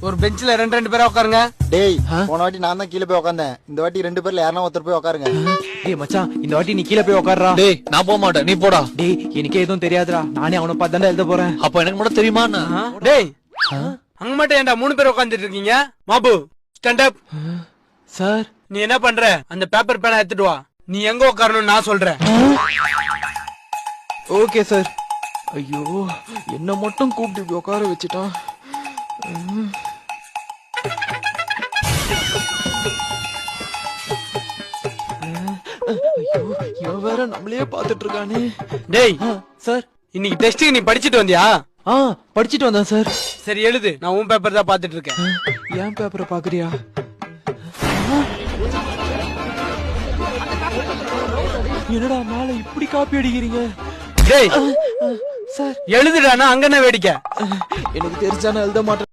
ஒரு பெஞ்ச்ல ரெண்டு பேரா உட்காருங்க. டேய் போன வாட்டி நான் தான் கீழே போய் உட்காந்தேன். இந்த வாட்டி 2 பேர்ல யாரனா ஒருத்தர் போய் உட்காருங்க. டேய் மச்சான், இந்த வாட்டி நீ கீழே போய் உட்காருடா. டேய் நான் போக மாட்டேன், நீ போடா. டேய் எனக்கே எதுவும் தெரியாதுடா, நானே அவனை பார்த்து தான்டா எழுத போறேன். அப்ப எனக்கு மட்டும் தெரியுமா? டேய் அங்க மட்டும் ஏன்டா 3 பேர் உட்கார்ந்துட்டு இருக்கீங்க? Mob stand up. சார் நீ என்ன பண்ற? அந்த பேப்பர் பேனா எடுத்துட்டு வா. நீ எங்க உட்காரணும்னு நான் சொல்றேன். Okay sir. ஐயோ என்ன மட்டும் கூப்பிட்டு இப்படி உட்கார வச்சுட்டான். ஐயோ இவன் வேற நம்மளையே பாத்துட்டு இருக்கானே. டேய் சார் இன்னைக்கு டெஸ்ட்டுக்கு நீ படிச்சிட்டு வந்தியா? படிச்சிட்டு வந்தேன் சார். சரி எழுது, நான் உன் பேப்பர் தான் பாத்துட்டு இருக்கேன். என் பேப்பரை பாக்குறியா? என்னடா மேல இப்படி காப்பி அடிக்கிறீங்க? டேய் சார் எழுதுடானா அங்க என்ன வேடிக்கை? எனக்கு தெரிஞ்சா நான் எழுத மாட்டேன்.